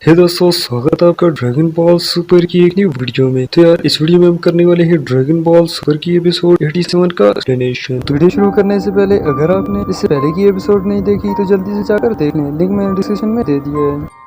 हे दोस्तों, स्वागत है आपका ड्रैगन बॉल सुपर की एक न्यू वीडियो में। तो यार इस वीडियो में हम करने वाले हैं ड्रैगन बॉल सुपर की एपिसोड 87 का एक्सप्लेनेशन। तो वीडियो शुरू करने से पहले अगर आपने इससे पहले की एपिसोड नहीं देखी तो जल्दी से जाकर देख लें, लिंक मैंने डिस्क्रिप्शन में दे दिया है।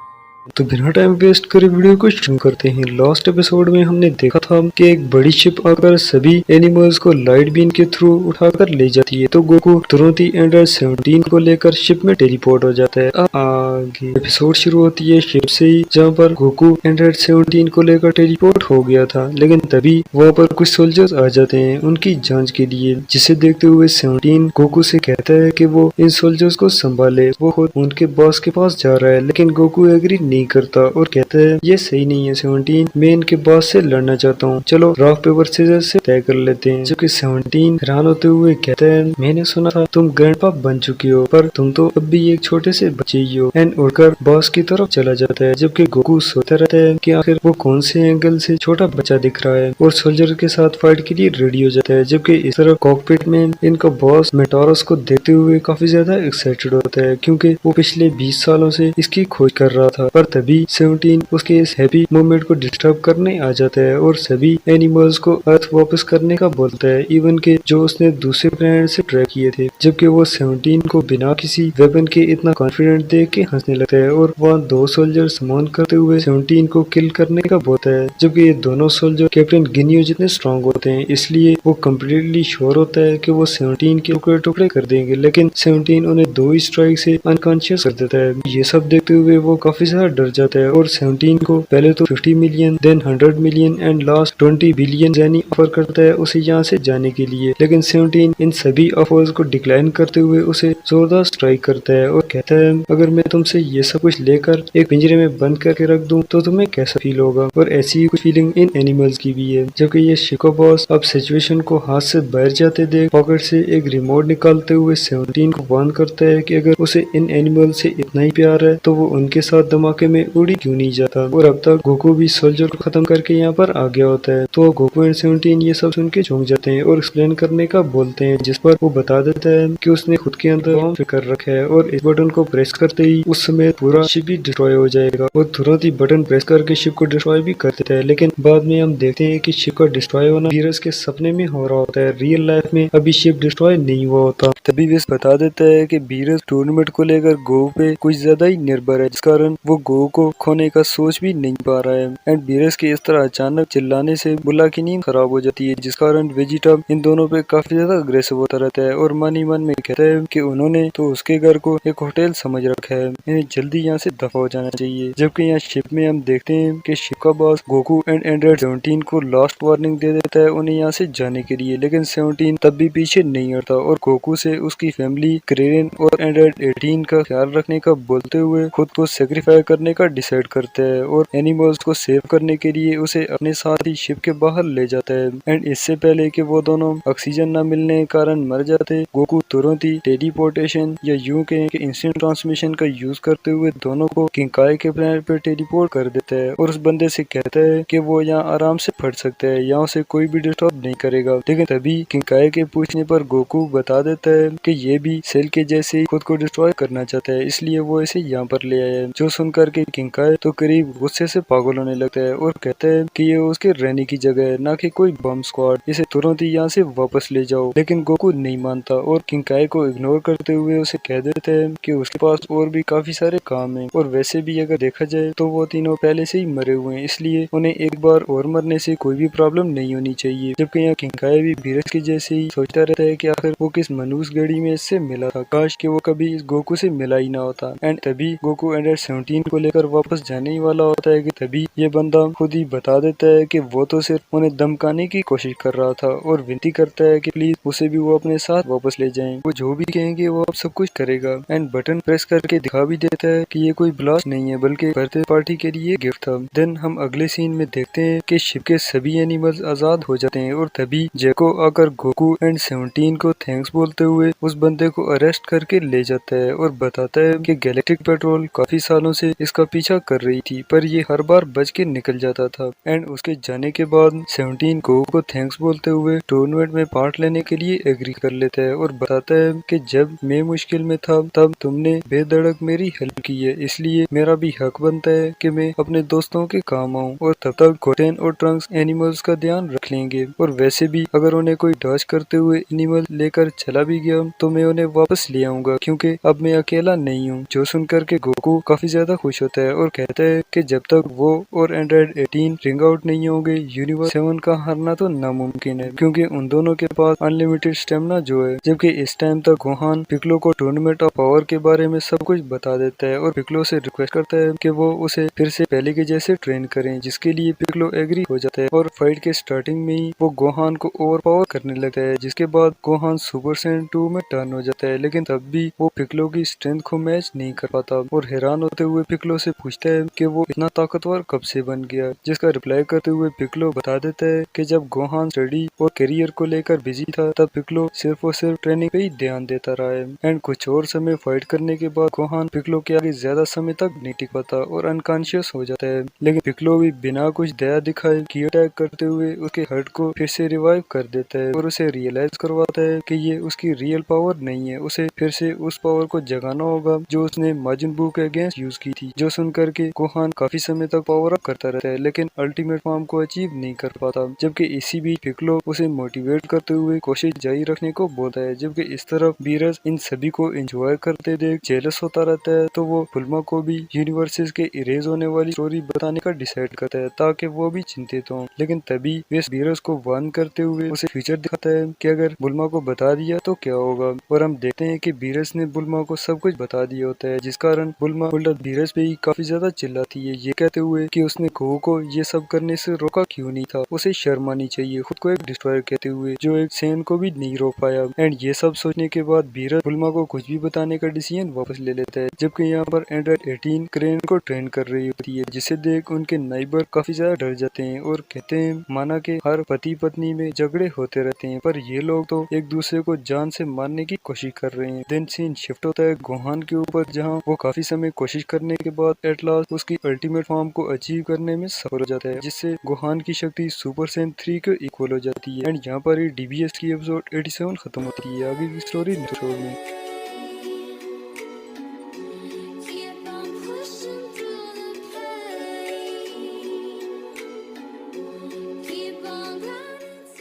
तो बिना टाइम वेस्ट करे वीडियो को शुरू करते हैं। लास्ट एपिसोड में हमने देखा था कि एक बड़ी शिप आकर सभी एनिमल्स को लाइट बीम के थ्रू उठाकर ले जाती है। तो गोकू तुरंत ही एंड्रॉइड 17 को लेकर शिप में टेलीपोर्ट हो जाता है। अब आगे एपिसोड शुरू होती है शिप से ही, जहाँ पर गोकू एंड्रॉइड 17 को लेकर टेलीपोर्ट हो गया था, लेकिन तभी वहाँ पर कुछ सोल्जर्स आ जाते हैं उनकी जांच के लिए, जिसे देखते हुए 17 गोकू से कहता है कि वो इन सोल्जर्स को संभाले। वो खुद उनके बॉस के पास जा रहा है, लेकिन गोकू एग्री नहीं करता और कहता है ये सही नहीं है 17, मैं इनके बॉस से लड़ना चाहता हूँ, चलो रॉक पेपर सीजर से तय कर लेते हैं। जबकि 17 हैरान होते हुए कहता है मैंने सुना था तुम ग्रैंडपा बन चुकी हो, पर तुम तो अब भी एक छोटे से बच्चे ही हो। एंड उड़कर बॉस की तरफ चला जाता है, जबकि गोकू सोचता रहता है कि आखिर वो कौन से एंगल से छोटा बच्चा दिख रहा है, और सोल्जर के साथ फाइट के लिए रेडी हो जाता है। जबकि इस तरफ कॉकपिट में इनका बॉस मेटोरस को देखते हुए काफी ज्यादा एक्साइटेड होता है, क्योंकि वो पिछले 20 सालों से इसकी खोज कर रहा था। पर तभी 17 उसके इस हैप्पी मोमेंट को डिस्टर्ब करने आ जाता है और सभी एनिमल्स को अर्थ वापस करने का बोलता है, इवन के जो उसने दूसरे प्लेनेट से ट्रैक किए थे। जबकि वो 17 को बिना किसी वेपन के इतना कॉन्फिडेंट देख के हंसने लगता है और वहाँ दो सोल्जर समॉन करते हुए 17 को किल करने का बोलता है। जबकि ये दोनों सोल्जर कैप्टन गिनियो जितने स्ट्रॉन्ग होते हैं, इसलिए वो कम्प्लीटली श्योर होता है कि वो 17 के टुकड़े टुकड़े कर देंगे, लेकिन 17 उन्हें 2 स्ट्राइक से अनकॉन्शियस कर देता है। ये सब देखते हुए वो काफी ज्यादा डर जाता है और 17 को पहले तो 50 million, then 100 million and last 20 billion Jenny offer करता है उसे यहाँ से जाने के लिए, लेकिन 17 इन सभी ऑफर्स को डिक्लाइन करते हुए उसे जोरदार स्ट्राइक करता है और कहता है अगर मैं तुमसे ये सब कुछ लेकर एक पिंजरे में बंद करके रख दूं तो तुम्हें कैसा फील होगा। और ऐसी ही कुछ फीलिंग इन एनिमल्स की भी है। जबकि ये शिको बॉस अब सिचुएशन को हाथ से बाहर जाते देख पॉकेट से एक रिमोट निकालते हुए 17 को वार्न करता है कि अगर उसे इन एनिमल से इतना ही प्यार है तो वो उनके साथ धमाके में उड़ी क्यों नहीं जाता। और अब तक गोकू भी सोल्जर को खत्म करके यहाँ पर आ गया होता है। तो गोकू एंड 17 ये सब सुन के चौंक जाते हैं और एक्सप्लेन करने का बोलते हैं, जिस पर वो बता देता है कि उसने खुद के अंदर बॉम्ब कर रखा है और इस बटन को प्रेस करते ही उस समय पूरा शिप भी डिस्ट्रॉय हो जाएगा। और तुरंत ही बटन प्रेस करके शिप को डिस्ट्रॉय भी कर देता है, लेकिन बाद में हम देखते हैं कि शिप का डिस्ट्रॉय होना वीरस के सपने में हो रहा होता है, रियल लाइफ में अभी शिप डिस्ट्रॉय नहीं हुआ होता। तभी वीरस बता देता है कि वीरस टूर्नामेंट को लेकर गो पे कुछ ज्यादा ही निर्भर है, जिस कारण वो गो को खोने का सोच भी नहीं पा रहा है। एंड वीरस के इस तरह अचानक चिल्लाने से बुल्ला की नींद खराब हो जाती है, जिस कारण वेजिटा इन दोनों पे काफी ज्यादा अग्रेसिव होता रहता है और मन ही मन में कहता है कि उन्होंने तो उसके घर को एक होटल समझ रखा है, इन्हें जल्दी यहाँ से दफा हो जाना चाहिए। जबकि यहाँ शिप में हम देखते हैं कि शिप का बॉस गोकू एंड एंड्रॉइड 17 को लास्ट वार्निंग दे देता है उन्हें यहाँ से जाने के लिए, लेकिन 17 तब भी पीछे नहीं हटता और गोकू से उसकी फैमिली क्रेन और एंड्रॉइड 18 का ख्याल रखने का बोलते हुए खुद को सेक्रीफाई करने का डिसाइड करता है और एनिमल्स को सेव करने के लिए उसे अपने साथ ही शिप के बाहर ले जाता है। एंड इससे पहले कि वो दोनों ऑक्सीजन न मिलने के कारण मर जाते, गोकू तुरंत ही टेलीपोर्टेशन या यूं कहें कि इंस्टेंट ट्रांसमिशन का यूज करते हुए दोनों को किंकाई के प्लेनेट पर टेलीपोर्ट कर देता है और उस बंदे से कहता है कि वो यहाँ आराम से फट सकता है, यहाँ से कोई भी डिस्टर्ब नहीं करेगा। लेकिन तभी किंकाई के पूछने पर गोकू बता देता है कि ये भी सेल के जैसे ही खुद को डिस्ट्रॉय करना चाहता है, इसलिए वो इसे यहाँ पर ले आया है। जो सुनकर के किंकाई तो करीब गुस्से से पागल होने लगता है और कहता है कि ये उसके रहने की जगह है, ना कि कोई बम स्क्वाड, इसे तुरंत ही यहाँ से वापस ले जाओ। लेकिन गोकू नहीं मानता और किंकाई को इग्नोर करते हुए उसे कह देता है कि उसके पास और भी काफी सारे काम है और वैसे भी अगर देखा जाए तो वो तीनों पहले से ही मरे हुए हैं, इसलिए उन्हें एक बार और मरने से कोई भी प्रॉब्लम नहीं होनी चाहिए। जबकि यहाँ किंकाई भी वीरस के जैसे ही सोचता रहता है कि आखिर वो किस मनुष्य गढ़ी में इससे मिला था, काश कि वो कभी इस गोकू से मिला ही ना होता। एंड तभी गोकू एंड्रॉइड 17 को लेकर वापस जाने ही वाला होता है कि तभी ये बंदा खुद ही बता देता है कि वो तो सिर्फ उन्हें धमकाने की कोशिश कर रहा था और विनती करता है कि प्लीज उसे भी वो अपने साथ वापस ले जाएं, वो जो भी कहेंगे वो अब सब कुछ करेगा। एंड बटन प्रेस करके दिखा भी देता है कि ये कोई ब्लास्ट नहीं है बल्कि बर्थडे पार्टी के लिए गिफ्ट था। देन हम अगले सीन में देखते हैं कि शिप के सभी एनिमल्स आजाद हो जाते हैं और तभी जैको आकर गोकू एंड 17 को थैंक्स बोलते हुए उस बंदे को अरेस्ट करके ले जाता है और बताता है कि गैलेक्टिक पेट्रोल काफी सालों से इसका पीछा कर रही थी, पर ये हर बार बच के निकल जाता था। एंड उसके जाने के बाद 17 गोकू को थैंक्स बोलते हुए टूर्नामेंट में पार्ट लेने के लिए एग्री कर लेता है और बताता है कि जब मैं मुश्किल में था तब तुमने बेधड़क मेरी हेल्प की है, इसलिए मेरा भी हक बनता है कि मैं अपने दोस्तों के काम आऊं और तब तक गोटेन और ट्रंक्स एनिमल्स का ध्यान रख लेंगे। और वैसे भी अगर उन्हें कोई डॉज करते हुए एनिमल लेकर चला भी गया तो मैं उन्हें वापस ले आऊंगा, क्योंकि अब मैं अकेला नहीं हूँ। जो सुनकर के गोकू काफी ज्यादा खुश होता है और कहता है कि जब तक वो और एंड्रॉइड 18 रिंग आउट नहीं होंगे यूनिवर्स 7 का हारना तो नामुमकिन है, क्योंकि उन दोनों के पास अनलिमिटेड स्टेमिना जो है। जबकि इस टाइम तक गोहान पिक्लो को टूर्नामेंट ऑफ पावर के बारे में सब कुछ बता देता है और पिक्लो से रिक्वेस्ट करता है कि वो उसे फिर से पहले के जैसे ट्रेन करें, जिसके लिए पिक्लो एग्री हो जाता है। और फाइट के स्टार्टिंग में ही वो गोहान को ओवर पावर करने लगता है, जिसके बाद गोहान सुपर सैयन 2 में टर्न हो जाता है, लेकिन तब भी वो पिक्लो की स्ट्रेंथ को मैच नहीं कर पाता और हैरान होते हुए पिक्लो से पूछता है कि वो इतना ताकतवर कब से बन गया, जिसका रिप्लाई करते हुए पिक्लो बता देता है कि जब गोहान स्टडी और करियर को लेकर बिजी था तब पिक्लो सिर्फ और सिर्फ ट्रेनिंग पे ही ध्यान देता रहा है। एंड कुछ और समय फाइट करने के बाद गोहान पिक्लो के आगे ज्यादा समय तक नहीं टिक पाता और अनकॉन्शियस हो जाता है, लेकिन पिक्लो भी बिना कुछ दया दिखाए की अटैक करते हुए उसके हर्ट को फिर से रिवाइव कर देता है और उसे रियलाइज करवाता है कि ये उसकी रियल पावर नहीं है, उसे फिर से उस पावर को जगाना होगा जो उसने माजिन बू के अगेंस्ट यूज की थी। जो सुनकर के गोहान काफी समय तक पावर अप करता रहता है, लेकिन अल्टीमेट फॉर्म को अचीव नहीं कर पाता। जबकि इसी बीच पिक्लो उसे मोटिवेट करते हुए कोशिश जारी रखने को बोलता है। जबकि इस तरफ बीरज इन सभी को एंजॉय करते देख जेलस होता रहता है, तो वो बुल्मा को भी यूनिवर्सेस के इरेज होने वाली स्टोरी बताने का डिसाइड करता है ताकि वो भी चिंतित हो। लेकिन तभी वे बीरज को वार्न करते हुए उसे फ्यूचर दिखाता है कि अगर बुल्मा को बता दिया तो क्या होगा। और हम देखते हैं कि बीरज ने बुल्मा को सब कुछ बता दिया होता है, जिस कारण बुल्मा उल्टा बीरज पे ही काफी ज्यादा चिल्लाती है, ये कहते हुए कि उसने गोकू को ये सब करने से रोका क्यों नहीं था, उसे शर्म आनी चाहिए, खुद को एक डिस्ट्रॉयर कहते हुए जो एक सैन को भी नहीं रोक पाया। एंड ये सब सोचने के बाद बीरज बुल्मा को कुछ भी बताने का डिसीजन वापस ले लेता है। जबकि यहाँ पर एंड्रॉइड 18 क्रेन को ट्रेन कर रही होती है, जिसे देख उनके नाइबर काफी ज्यादा डर जाते हैं और कहते हैं माना के हर पति पत्नी में झगड़े होते रहते हैं, पर ये लोग तो एक दूसरे को जान से मारने की कोशिश कर रहे हैं। देन सीन शिफ्ट होता है गोहान के ऊपर, जहाँ वो काफी समय कोशिश करने के बाद एट लास्ट उसकी अल्टीमेट फॉर्म को अचीव करने में सफल हो जाता है, जिससे गोहान की शक्ति सुपर सैयन 3 के इक्वल हो जाती है। एंड यहाँ पर ही डीबीएस की एपिसोड 87 खत्म होती है। आगे की स्टोरी नेक्स्ट एपिसोड में।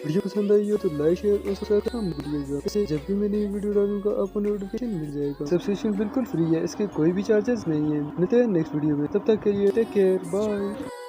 वीडियो पसंद आई हो तो लाइक शेयर और सब्सक्राइब करना मत भूलिएगा। इससे जब भी मैं नई वीडियो डालूंगा आपको नोटिफिकेशन मिल जाएगा। सब्सक्रिप्शन बिल्कुल फ्री है, इसके कोई भी चार्जेस नहीं है। मिलते हैं नेक्स्ट वीडियो में, तब तक के लिए टेक केयर, बाय।